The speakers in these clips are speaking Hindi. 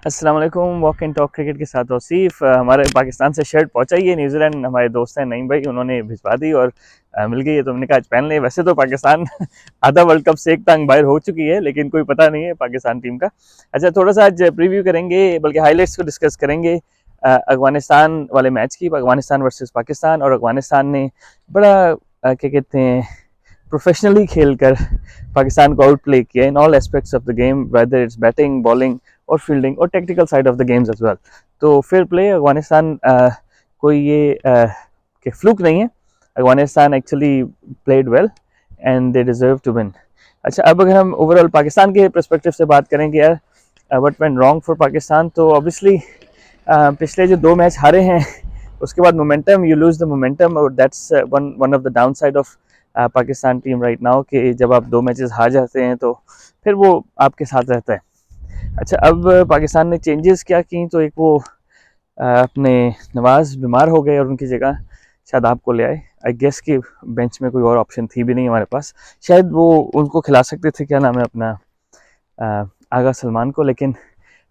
अस्सलाम वालेकुम। वॉक एंड टॉक क्रिकेट के साथ तौसीफ। हमारे पाकिस्तान से शर्ट पहुंचा ही है। न्यूजीलैंड हमारे दोस्त हैं नईम भाई, उन्होंने भिजवा दी और मिल गई है, तो हमने कहा आज पहन लें। वैसे तो पाकिस्तान आधा वर्ल्ड कप से एक टांग बाहर हो चुकी है, लेकिन कोई पता नहीं है पाकिस्तान टीम का। अच्छा, थोड़ा सा आज प्रीव्यू करेंगे, बल्कि हाईलाइट्स को डिस्कस करेंगे अफगानिस्तान वाले मैच की, अफगानिस्तान वर्सेस पाकिस्तान। और अफगानिस्तान ने बड़ा क्या कहते हैं प्रोफेशनली खेलकर पाकिस्तान को आउट प्ले किया in all aspects of the game, whether it's batting, bowling और फील्डिंग और technical side of the games as well. तो फेयर प्ले अफगानिस्तान, कोई ये कि फ्लूक नहीं है। Afghanistan actually played well and they deserve to win. अच्छा, अब अगर हम ओवरऑल पाकिस्तान के परस्पेक्टिव से बात करेंगे यार, what went wrong for Pakistan, तो ऑब्वियसली पिछले जो 2 मैच हारे हैं उसके बाद momentum, you lose the momentum, और that's one of the down side of Pakistan team right now, कि जब आप 2 मैचेस हार जाते हैं तो फिर वो आपके साथ रहता है। अच्छा, अब पाकिस्तान ने चेंजेस क्या की, तो एक वो अपने नवाज बीमार हो गए और उनकी जगह शादाब को ले आए। आई गेस कि बेंच में कोई और ऑप्शन थी भी नहीं हमारे पास, शायद वो उनको खिला सकते थे, क्या नाम है अपना, आगा सलमान को, लेकिन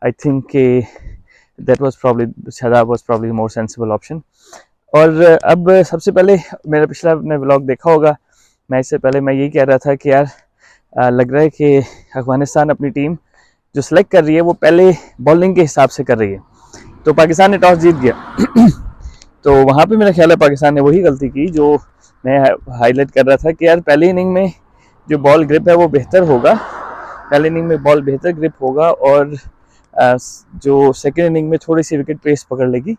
आई थिंक कि that was probably Shadab was probably more sensible option. और अब सबसे पहले मेरा पिछला अपने व्लॉग देखा होगा, मैच से पहले मैं यही कह रहा था कि यार लग रहा है कि अफगानिस्तान अपनी टीम जो सेलेक्ट कर रही है वो पहले बॉलिंग के हिसाब से कर रही है। तो पाकिस्तान ने टॉस जीत गया तो वहाँ पे मेरा ख्याल है पाकिस्तान ने वही गलती की जो मैं हाईलाइट कर रहा था कि यार पहली इनिंग में जो बॉल ग्रिप है वो बेहतर होगा, पहली इनिंग में बॉल बेहतर ग्रिप होगा, और जो सेकेंड इनिंग में थोड़ी सी विकेट पेस पकड़ लेगी,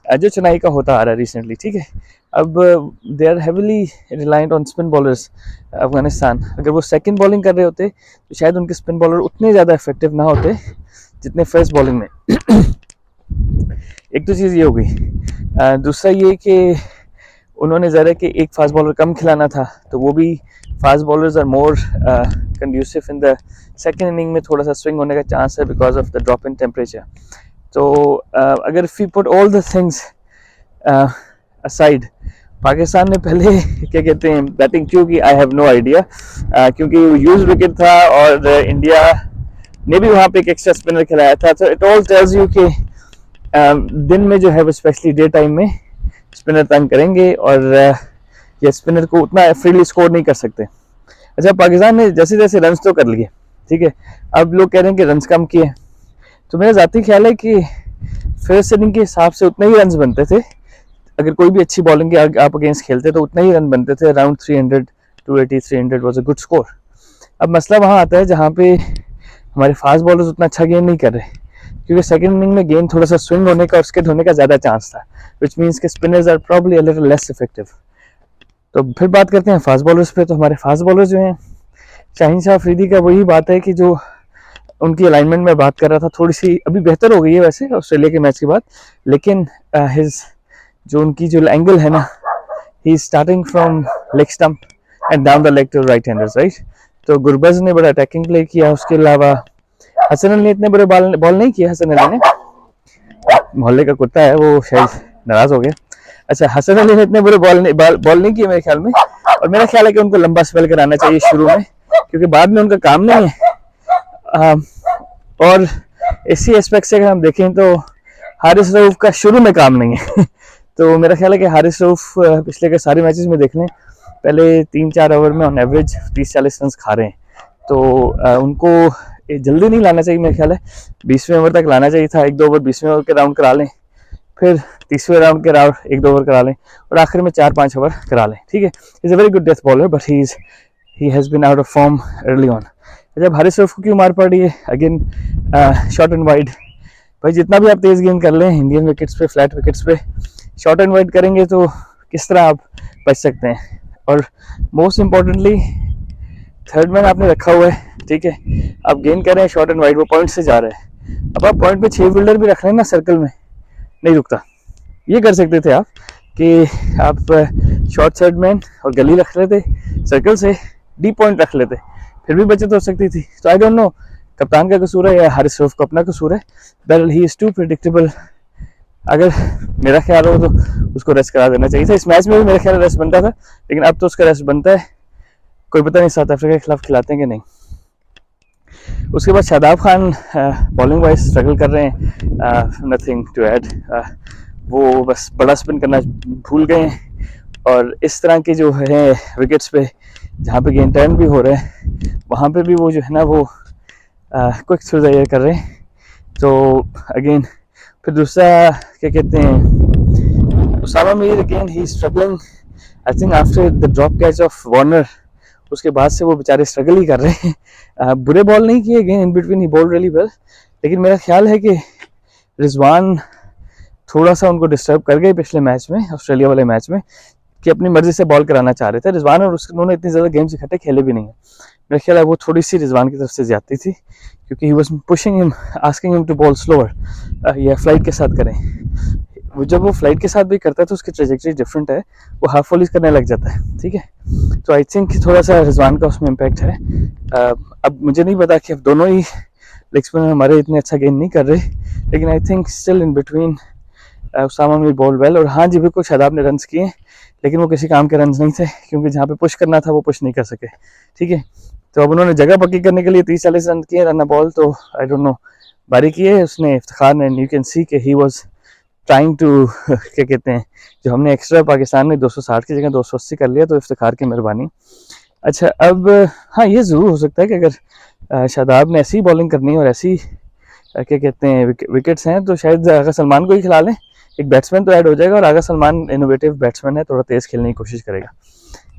जो चेन्नई का होता आ रहा है रिसेंटली। ठीक है, अब they are heavily reliant on spin bowlers Afghanistan. अगर वो सेकंड बॉलिंग कर रहे होते तो शायद उनके स्पिन बॉलर उतने ज़्यादा इफेक्टिव ना होते जितने फर्स्ट बॉलिंग में। एक तो चीज़ ये हो गई। दूसरा ये कि उन्होंने ज़रा कि एक फास्ट बॉलर कम खिलाना था, तो वो भी fast bowlers are more conducive in the second inning में, थोड़ा सा स्विंग होने का चांस है because of the drop in temperature. तो अगर if you put all the things aside, Pakistan ने पहले क्या कहते हैं बैटिंग क्यों की, आई हैव नो आइडिया, क्योंकि यूज विकेट था और इंडिया ने भी वहाँ पे एक एक्स्ट्रा स्पिनर खिलाया था। तो इट ऑल टेल्स यू कि दिन में जो है वो स्पेशली डे टाइम में स्पिनर तंग करेंगे और ये स्पिनर को उतना फ्रीली स्कोर नहीं कर सकते। अच्छा, पाकिस्तान ने जैसे जैसे रन्स तो कर लिए, ठीक है, अब लोग कह रहे हैं कि रन्स कम किए, तो मेरा ज़ाती ख्याल है कि फर्स्ट इनिंग के हिसाब से उतने ही रन बनते थे। अगर कोई भी अच्छी बॉलिंग के आप अगेंस्ट खेलते तो उतना ही रन बनते थे, around 300, 280, 300 was a good score. अब मसला वहाँ आता है जहाँ पे हमारे फास्ट बॉलर्स उतना अच्छा गेंद नहीं कर रहे, क्योंकि सेकंड इनिंग में गेंद थोड़ा सा स्विंग होने का और स्किड होने का ज़्यादा चांस था, विच मीन्स के spinners are probably a little less effective. तो फिर बात करते हैं फास्ट बॉलर्स पे। तो हमारे फास्ट बॉलर जो हैं, शाहीन शाह अफरीदी का वही बात है कि जो उनकी अलाइनमेंट में बात कर रहा था, थोड़ी सी अभी बेहतर हो गई है वैसे ऑस्ट्रेलिया के मैच के बाद, लेकिन हिज जो उनकी जो एंगल है ना, he is starting from leg stump and down the leg to right handers, right. तो गुरबज ने बड़ा अटैकिंग प्ले किया, उसके अलावा हसन अली ने इतने बड़े बॉल नहीं किए। हसन अली ने, मोहल्ले का कुत्ता है वो, शायद नाराज हो गया। अच्छा, हसन अली ने इतने बड़े बॉल नहीं किए मेरे ख्याल में, और मेरा ख्याल है कि उनको लंबा स्पेल कराना चाहिए शुरू में, क्योंकि बाद में उनका काम नहीं है। और इसी एस्पेक्ट से अगर हम देखें तो हारिस रऊफ का शुरू में काम नहीं है तो मेरा ख्याल है कि हारिस रऊफ पिछले के सारे मैचेस में देख लें, पहले 3-4 ओवर में ऑन एवरेज 30-40 रन खा रहे हैं। तो उनको जल्दी नहीं लाना चाहिए, मेरा ख्याल है 20वें ओवर तक लाना चाहिए था। 1-2 ओवर 20वें ओवर के राउंड करा लें, फिर 30वें राउंड के राउंड 1-2 ओवर करा लें, और आखिर में 4-5 ओवर करा लें। ठीक है, is a very good death bowler, but he has been out of form early on. जब हारिस रऊफ को क्यों मार पड़ रही है, अगेन शॉर्ट एंड वाइड। भाई जितना भी आप तेज गेंद कर लें इंडियन विकेट्स पे, फ्लैट विकेट्स पे, शॉर्ट एंड वाइड करेंगे तो किस तरह आप बच सकते हैं। और मोस्ट इम्पॉर्टेंटली थर्ड मैन आपने रखा हुआ है, ठीक है, आप गेंद कर रहे हैं शॉर्ट एंड वाइड, वो पॉइंट से जा रहा है। अब आप पॉइंट पे 6 फील्डर भी रख लें ना सर्कल में, नहीं रुकता। ये कर सकते थे आप कि आप शॉर्ट थर्ड मैन और गली रख लेते, सर्कल से डीप पॉइंट रख लेते, फिर भी बचत हो सकती थी। तो आई डोंट नो कप्तान का कसूर है या हारिस रऊफ का अपना कसूर है, बहरहाल ही इज टू प्रेडिक्टेबल। अगर मेरा ख्याल हो तो उसको रेस्ट करा देना चाहिए था। इस मैच में भी मेरा ख्याल रेस्ट बनता था, लेकिन अब तो उसका रेस्ट बनता है। कोई पता नहीं साउथ अफ्रीका के खिलाफ खिलाते हैं कि नहीं। उसके बाद Shadab Khan bowling wise struggle कर रहे हैं, नथिंग टू ऐड। वो बस बड़ा स्पिन करना भूल गए हैं और इस तरह के जो है विकेट्स पे जहाँ पे गेंद टर्न भी हो रहे हैं वहाँ पे भी वो जो है ना वो क्विक थ्रू द एयर कर रहे हैं। तो अगेन फिर दूसरा क्या कहते हैं, Usama Mir again he struggling I think after the drop catch of Warner. उसके बाद से वो बेचारे स्ट्रगल ही कर रहे हैं। बुरे बॉल नहीं किए again, in between he ball really well, लेकिन मेरा ख्याल है कि रिजवान थोड़ा सा उनको डिस्टर्ब कर गए पिछले मैच में, ऑस्ट्रेलिया वाले मैच में, कि अपनी मर्जी से बॉल कराना चाह रहे थे रिजवान, और उन्होंने इतनी ज़्यादा गेम्स इकट्ठे खेले भी नहीं है। मेरा ख्याल है वो थोड़ी सी रिजवान की तरफ से ज्यादा थी, क्योंकि he was pushing him, asking him to bowl slower या फ्लाइट के साथ करें। वो जब वो फ्लाइट के साथ भी करता है तो उसकी ट्रेजेक्टरी डिफरेंट है, वो हाफ वॉलीज करने लग जाता है, ठीक है। तो आई थिंक थोड़ा सा रिजवान का उसमें इम्पैक्ट है। अब मुझे नहीं पता कि अब दोनों ही लेग स्पिनर हमारे इतने अच्छा गेंद नहीं कर रहे, लेकिन I think still in between Usama Mir bowl well. और हाँ जी बिल्कुल शादाब ने रन किए, लेकिन वो किसी काम के रन नहीं थे, क्योंकि जहाँ पे पुश करना था वो पुश नहीं कर सके, ठीक है। तो अब उन्होंने जगह पक्की करने के लिए 30-40 रन किए, रन बॉल, तो आई डोंट नो बारी की है उसने इफ्तिखार ने। यू कैन सी कि ही वाज ट्राइंग टू क्या कहते हैं, जो हमने एक्स्ट्रा पाकिस्तान ने 260 की जगह 280 कर लिया, तो इफ्तिखार की मेहरबानी। अच्छा अब हाँ ये ज़रूर हो सकता है कि अगर शादाब ने ऐसी बॉलिंग करनी है और ऐसी क्या कहते हैं विकेट्स हैं, तो शायद आगा सलमान को ही खिला लें, एक बैट्समैन तो ऐड हो जाएगा, और आगा सलमान इनोवेटिव बैट्समैन है, थोड़ा तेज़ खेलने की कोशिश करेगा।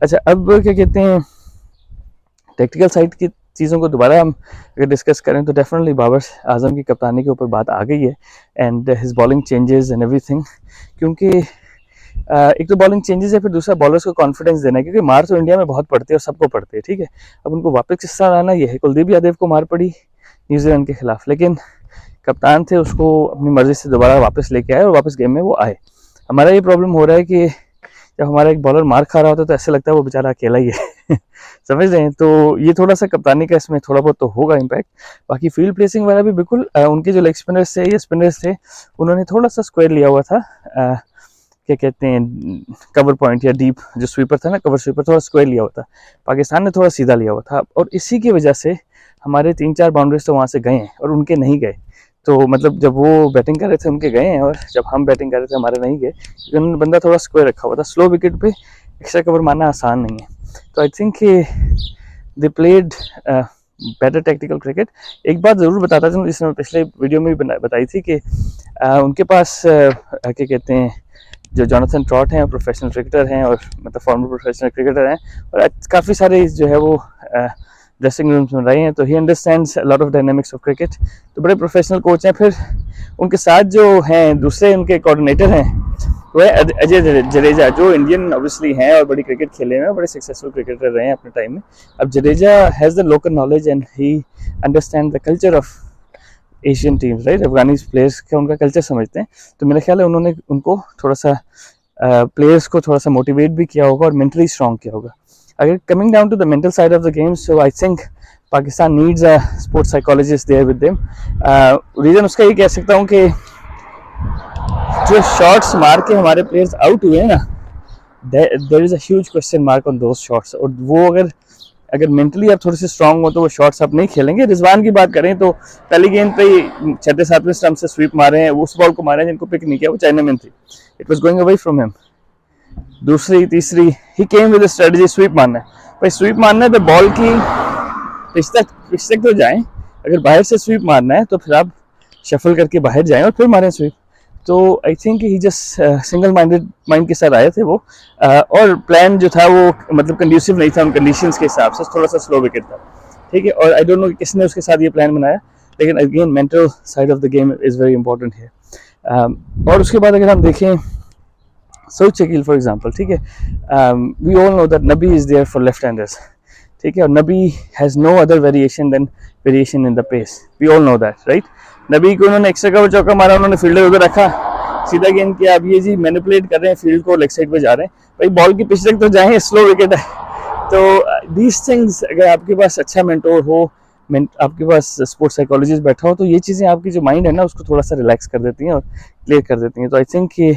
अच्छा अब क्या कहते हैं, टेक्निकल साइड की चीज़ों को दोबारा हम अगर डिस्कस करें तो डेफिनेटली बाबर आजम की कप्तानी के ऊपर बात आ गई है, and his bowling changes and everything, क्योंकि एक तो बॉलिंग चेंजेस है, फिर दूसरा बॉलर्स को कॉन्फिडेंस देना है, क्योंकि मार तो इंडिया में बहुत पड़ती है और सबको पड़ती है, ठीक है। अब उनको वापस किस तरह आना ये है, कुलदीप यादव को मार पड़ी न्यूजीलैंड के खिलाफ, लेकिन कप्तान थे, उसको अपनी मर्जी से दोबारा वापस लेके आए और वापस गेम में वो आए। हमारा ये प्रॉब्लम हो रहा है कि जब हमारा एक बॉलर मार खा रहा होता है तो ऐसे लगता है वो बेचारा अकेला ही है समझ रहे हैं। तो ये थोड़ा सा कप्तानी का इसमें थोड़ा बहुत तो होगा इम्पैक्ट। बाकी फील्ड प्लेसिंग वाला भी बिल्कुल उनके जो लेग स्पिनर्स थे या स्पिनर्स थे उन्होंने थोड़ा सा स्क्वायर लिया हुआ था, क्या कहते हैं कवर पॉइंट या डीप जो स्वीपर था ना, कवर स्वीपर थोड़ा स्क्वायर लिया हुआ था, पाकिस्तान ने थोड़ा सीधा लिया हुआ था, और इसी की वजह से हमारे 3-4 बाउंड्रीज तो वहाँ से गए हैं और उनके नहीं गए। तो मतलब जब वो बैटिंग कर रहे थे उनके गए हैं, और जब हम बैटिंग कर रहे थे हमारे नहीं गए, क्योंकि उन्होंने बंदा थोड़ा स्क्वायर रखा हुआ था। स्लो विकेट पे एक्स्ट्रा कवर मारना आसान नहीं है, तो I think they played better technical cricket. एक बात ज़रूर बताता था जिसने पिछले वीडियो में भी बताई थी कि उनके पास क्या कहते हैं जो जॉनथन ट्रॉट हैं प्रोफेशनल क्रिकेटर हैं, और मतलब फॉर्मर प्रोफेशनल क्रिकेटर हैं, और काफ़ी सारे जो है वो ड्रेसिंग रूम्स में रहे हैं, तो he understands lot of dynamics of cricket, तो बड़े प्रोफेशनल कोच हैं। फिर उनके साथ जो हैं दूसरे उनके कोऑर्डिनेटर हैं वो है अजय जडेजा, जो इंडियन ऑब्वियसली हैं और बड़ी क्रिकेट खेले हैं, बड़े सक्सेसफुल क्रिकेटर रहे हैं अपने टाइम में। अब Jadeja has the local knowledge and he understand the culture of Asian teams, right. Afghani players का उनका कल्चर समझते हैं, तो मेरा ख्याल है उन्होंने उनको थोड़ा सा प्लेयर्स को थोड़ा सा मोटिवेट भी किया होगा और मेंटली स्ट्रॉन्ग किया होगा। अगर coming down to the mental side of the game, so I think Pakistan needs a sports psychologist there with them. Reason उसका ये कह सकता हूँ कि जो शॉट्स मार के हमारे प्लेयर्स आउट हुए हैं ना, there is a huge question mark on those shots, और वो अगर मेंटली आप थोड़े से स्ट्रांग हो तो वो शॉट्स आप नहीं खेलेंगे। रिजवान की बात करें तो पहली गेंद पे ही 6-7वें स्टंप से स्वीप मारे हैं, उस बॉल को मारे हैं जिनको पिक नहीं किया, वो चाइनामैन थी, it was going away from him. दूसरी तीसरी ही केम विद स्ट्रेटजी स्वीप मारना है, भाई स्वीप मारना है तो बॉल की पिच तक तो जाएं, अगर बाहर से स्वीप मारना है तो फिर आप शफल करके बाहर जाएं और फिर मारें स्वीप। तो I think he just single mind के साथ आए थे वो, और प्लान जो था वो मतलब कंड्यूसिव नहीं था उन कंडीशंस के हिसाब से, थोड़ा सा स्लो विकेट था, ठीक है। और आई डोंट नो किसने उसके साथ ये प्लान बनाया, लेकिन again mental side of the game is very important है। और उसके बाद अगर हम देखें सऊद शकील फॉर एग्जांपल, ठीक है, we all know that Nabi is there for left handers, ठीक है, और Nabi has no other variation than variation in the pace, we all know that, right. Nabi को उन्होंने एक्स्ट्रा कवर चौका मारा, उन्होंने फील्डर उधर रखा, सीधा गेंद किया, अब ये जी मैनिपुलेट कर रहे हैं फील्ड को, लेग साइड पे जा रहे हैं, भाई बॉल की पिच तक तो जाएं, स्लो विकेट है। तो दीज थिंग्स अगर आपके पास अच्छा मेंटोर हो, आपके पास स्पोर्ट्स साइकोलॉजिस्ट बैठा हो, तो ये चीज़ें आपकी जो माइंड है ना उसको थोड़ा सा रिलैक्स कर देती हैं और क्लियर कर देती हैं। तो आई थिंक कि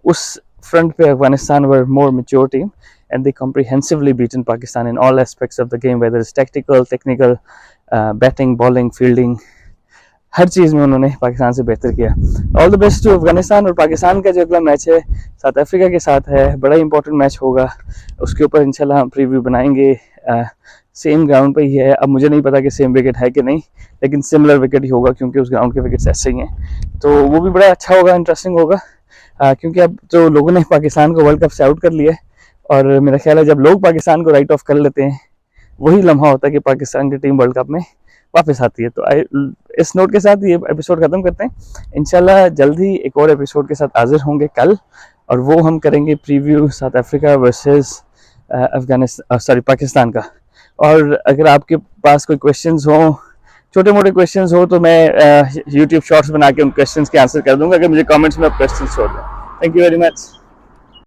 उस फ्रंट पे Afghanistan were more mature team and they comprehensively beaten Pakistan in all aspects of the game, whether it's tactical, technical, batting, bowling, fielding, हर चीज़ में उन्होंने पाकिस्तान से बेहतर किया। All the best to Afghanistan. और पाकिस्तान का जो अगला मैच है साउथ अफ्रीका के साथ है, बड़ा इंपॉर्टेंट मैच होगा, उसके ऊपर इंशाल्लाह हम प्रीव्यू बनाएंगे। सेम ग्राउंड पे ही है, अब मुझे नहीं पता कि सेम विकेट है कि नहीं, लेकिन सिमिलर विकेट ही होगा क्योंकि उस ग्राउंड के विकेट्स ऐसे ही हैं, तो वो भी बड़ा अच्छा होगा, इंटरेस्टिंग होगा। क्योंकि अब तो लोगों ने पाकिस्तान को वर्ल्ड कप से आउट कर लिया है, और मेरा ख्याल है जब लोग पाकिस्तान को राइट ऑफ कर लेते हैं वही लम्हा होता है कि पाकिस्तान की टीम वर्ल्ड कप में वापस आती है। तो इस नोट के साथ ये एपिसोड ख़त्म करते हैं। इंशाल्लाह जल्द ही एक और एपिसोड के साथ हाजिर होंगे कल, और वो हम करेंगे preview south Africa versus Pakistan का। और अगर आपके पास कोई क्वेश्चंस हो, छोटे मोटे क्वेश्चंस हो, तो मैं यूट्यूब शॉर्ट्स बना के उन क्वेश्चंस के आंसर कर दूंगा, अगर मुझे कमेंट्स में आप क्वेश्चंस छोड़ दें। Thank you very much.